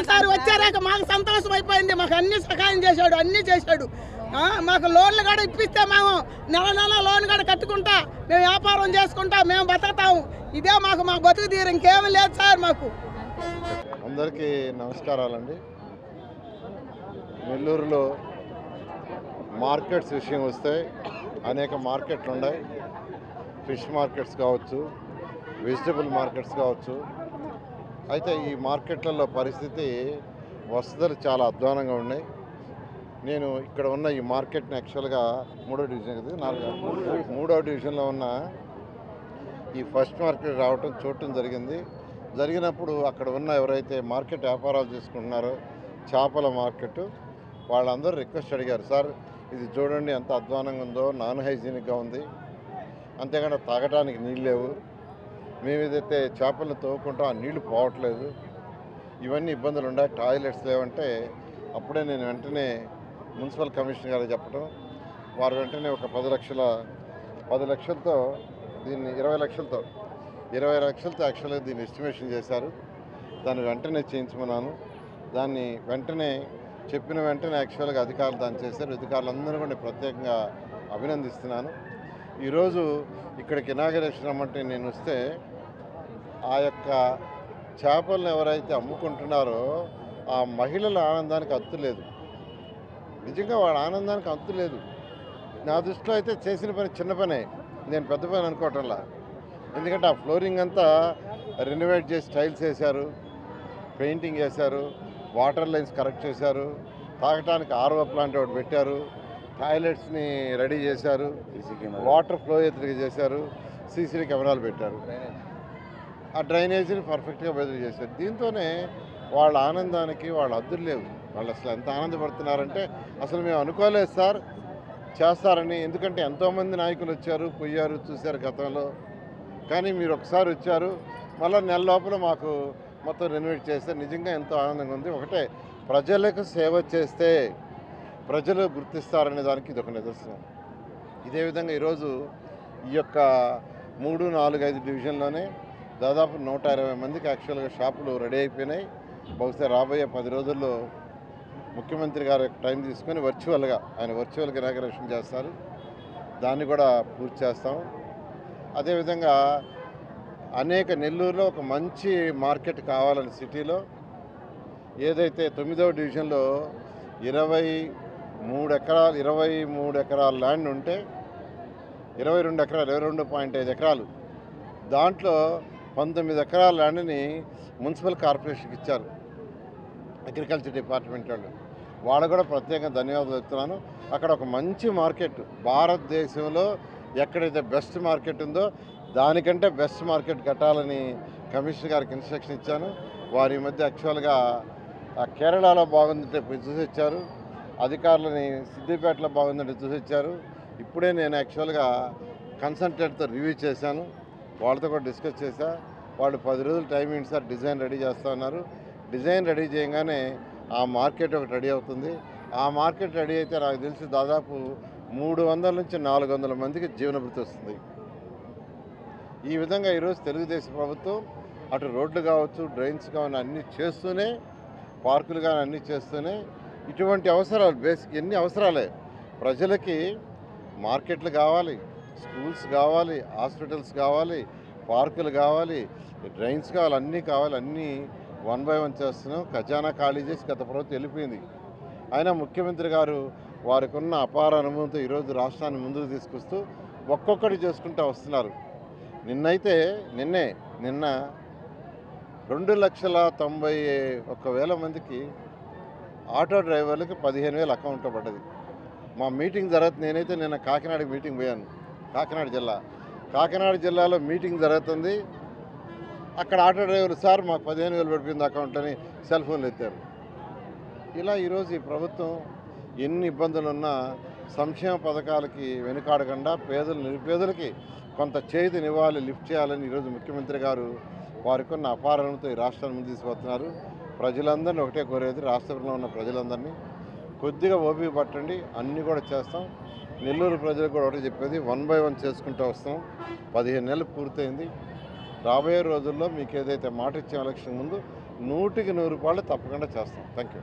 Sir వచ్చారాక మాకు సంతోషం అయిపోయింది. మాకు అన్ని సహాయం చేశాడు, అన్ని చేశాడు. మాకు లోన్లు కూడా ఇప్పిస్తే మేము నెల నెల లోన్ కూడా కట్టుకుంటా మేము వ్యాపారం చేసుకుంటా మేము బతుకుతాము. ఇదే మాకు మా బతుకు తీరు, ఇంకేమీ లేదు సార్ మాకు. అందరికీ నమస్కారాలండి. నెల్లూరులో మార్కెట్స్ విషయం వస్తే అనేక మార్కెట్లు ఉన్నాయి. ఫిష్ మార్కెట్స్ కావచ్చు, వెజిటబుల్ మార్కెట్స్ కావచ్చు. అయితే ఈ మార్కెట్లలో పరిస్థితి వసతులు చాలా అధ్వానంగా ఉన్నాయి. నేను ఇక్కడ ఉన్న ఈ మార్కెట్ని యాక్చువల్గా మూడో డివిజన్లో ఉన్న ఈ ఫస్ట్ మార్కెట్ చూడటం జరిగింది. జరిగినప్పుడు అక్కడ ఉన్న ఎవరైతే మార్కెట్ వ్యాపారాలు చేసుకుంటున్నారో చేపల మార్కెట్ వాళ్ళందరూ రిక్వెస్ట్ అడిగారు, సార్ ఇది చూడండి ఎంత అధ్వానంగా ఉందో, నాన్ హైజీనిక్గా ఉంది, అంతేకాని తాగడానికి నీళ్ళు లేవు, మేము ఏదైతే చేపలను తవ్వుకుంటాం ఆ నీళ్లు పోవట్లేదు, ఇవన్నీ ఇబ్బందులు ఉన్నాయి, టాయిలెట్స్ లేవంటే అప్పుడే నేను వెంటనే మున్సిపల్ కమిషనర్ గారు చెప్పడం, వారు వెంటనే ఒక 10 లక్షలతో దీన్ని 20 లక్షలతో యాక్చువల్గా దీన్ని ఎస్టిమేషన్ చేశారు. దాన్ని వెంటనే చేయించమన్నాను. దాన్ని వెంటనే చెప్పిన వెంటనే యాక్చువల్గా అధికారులు దాన్ని చేశారు. అధికారులందరూ కూడా ప్రత్యేకంగా అభినందిస్తున్నాను. ఈరోజు ఇక్కడికి ఇనాగరేషన్ అమ్మంటే నేను వస్తే ఆ యొక్క చేపలను ఎవరైతే అమ్ముకుంటున్నారో ఆ మహిళల ఆనందానికి అంతు లేదు. నిజంగా వాళ్ళ ఆనందానికి అంతు లేదు. నా దృష్టిలో అయితే చేసిన పని చిన్న పనే, నేను పెద్ద పని అనుకోవటంలా. ఎందుకంటే ఆ ఫ్లోరింగ్ అంతా రెనోవేట్ చేసి టైల్స్ వేశారు, పెయింటింగ్ వేశారు, వాటర్ లైన్స్ కరెక్ట్ చేశారు, తాగటానికి ఆర్ఓ ప్లాంట్ ఒకటి పెట్టారు, టాయిలెట్స్ని రెడీ చేశారు, వాటర్ ఫ్లో ఎదురుగా చేశారు, సీసీ కెమెరాలు పెట్టారు, ఆ డ్రైనేజీని పర్ఫెక్ట్గా బదిలీ చేశారు. దీంతోనే వాళ్ళ ఆనందానికి వాళ్ళ హద్దులు లేవు. వాళ్ళు అసలు ఎంత ఆనందపడుతున్నారంటే అసలు మేము అనుకోలేదు సార్ చేస్తారని. ఎందుకంటే ఎంతోమంది నాయకులు వచ్చారు, పోయారు, చూశారు గతంలో. కానీ మీరు ఒకసారి వచ్చారు, మళ్ళీ నెల లోపల మాకు మొత్తం రెనోవేట్ చేస్తే నిజంగా ఎంతో ఆనందంగా ఉంది. ఒకటే, ప్రజలకు సేవ చేస్తే ప్రజలు గుర్తిస్తారనే దానికి ఇది ఒక నిదర్శనం. ఇదే విధంగా ఈరోజు ఈ యొక్క 3, 4, 5 డివిజన్లోనే దాదాపు 120 మందికి యాక్చువల్గా షాపులు రెడీ అయిపోయినాయి. బహుశా రాబోయే 10 రోజుల్లో ముఖ్యమంత్రి గారు టైం తీసుకొని ఆయన వర్చువల్గా ఇనాగరేషన్ చేస్తారు. దాన్ని కూడా పూర్తి చేస్తాం. అదేవిధంగా నెల్లూరులో ఒక మంచి మార్కెట్ కావాలని సిటీలో ఏదైతే 9వ డివిజన్లో 23 ఎకరాల ల్యాండ్ ఉంటే 22.5 ఎకరాలు, దాంట్లో 19 ఎకరాల ల్యాండ్ని మున్సిపల్ కార్పొరేషన్కి ఇచ్చారు అగ్రికల్చర్ డిపార్ట్మెంట్ వాళ్ళు కూడా ప్రత్యేకంగా ధన్యవాదాలు చెప్తున్నాను. అక్కడ ఒక మంచి మార్కెట్, భారతదేశంలో ఎక్కడైతే బెస్ట్ మార్కెట్ ఉందో దానికంటే బెస్ట్ మార్కెట్ కట్టాలని కమిషనర్ గారికి ఇన్స్ట్రక్షన్ ఇచ్చాను. వారి మధ్య యాక్చువల్గా కేరళలో బాగుందంటే చూసి వచ్చారు, అధికారులని సిద్దిపేటలో బాగుందంటే చూసి వచ్చారు. ఇప్పుడే నేను యాక్చువల్గా కన్సల్టెంట్తో రివ్యూ చేశాను, వాళ్ళతో కూడా డిస్కస్ చేశా. వాళ్ళు 10 రోజులు టైం ఏంటి సార్ డిజైన్ రెడీ చేస్తూ ఉన్నారు. డిజైన్ రెడీ చేయగానే ఆ మార్కెట్ ఒకటి రెడీ అవుతుంది. ఆ మార్కెట్ రెడీ అయితే నాకు తెలిసి దాదాపు 300 నుంచి 400 మందికి జీవనభృతి వస్తుంది. ఈ విధంగా ఈరోజు తెలుగుదేశం ప్రభుత్వం అటు రోడ్లు కావచ్చు, డ్రైన్స్ కావచ్చు అన్నీ చేస్తూనే, పార్కులు కానీ అన్నీ చేస్తూనే ఇటువంటి అవసరాలు బేసిక్ ఎన్ని అవసరాలే ప్రజలకి, మార్కెట్లు కావాలి, స్కూల్స్ కావాలి, హాస్పిటల్స్ కావాలి, పార్కులు కావాలి, డ్రైన్స్ కావాలి, అన్నీ 1 by 1 చేస్తున్నాం. ఖజానా ఖాళీ చేసి గత ప్రభుత్వం వెళ్ళిపోయింది. అయినా ముఖ్యమంత్రి గారు వారికి ఉన్న అపార అనుభవంతో ఈరోజు రాష్ట్రాన్ని ముందుకు తీసుకొస్తూ ఒక్కొక్కటి చేసుకుంటూ వస్తున్నారు. నిన్న 2,91,000 మందికి ఆటో డ్రైవర్లకి 15,000 అకౌంట్లో పడ్డది. మా మీటింగ్ నేనైతే నిన్న కాకినాడకి మీటింగ్ పోయాను. కాకినాడ జిల్లాలో మీటింగ్ జరుగుతుంది. అక్కడ ఆటో డ్రైవర్లు సార్ మాకు 15,000 పడిపోయింది అకౌంట్ అని సెల్ ఫోన్లు ఎత్తారు. ఇలా ఈరోజు ఈ ప్రభుత్వం ఎన్ని ఇబ్బందులున్నా సంక్షేమ పథకాలకి వెనుకాడకుండా నిరుపేదలకి కొంత చేతినివ్వాలి, లిఫ్ట్ చేయాలని ఈరోజు ముఖ్యమంత్రి గారు వారికి ఉన్న అపారణతో ఈ రాష్ట్రాన్ని ముందు తీసుకుపోతున్నారు. ప్రజలందరినీ ఒకటే కోరేది, రాష్ట్రంలో ఉన్న ప్రజలందరినీ కొద్దిగా ఓపిక పట్టండి, అన్నీ కూడా చేస్తాం. నెల్లూరు ప్రజలకు కూడా ఒకటి చెప్పేది, 1 by 1 చేసుకుంటూ వస్తాం. 15 నెలలు పూర్తయింది. రాబోయే రోజుల్లో మీకు ఏదైతే మాట ఇచ్చే ఎలక్షన్ ముందు 100కి 100 రూపాయలు తప్పకుండా చేస్తాం. Thank you.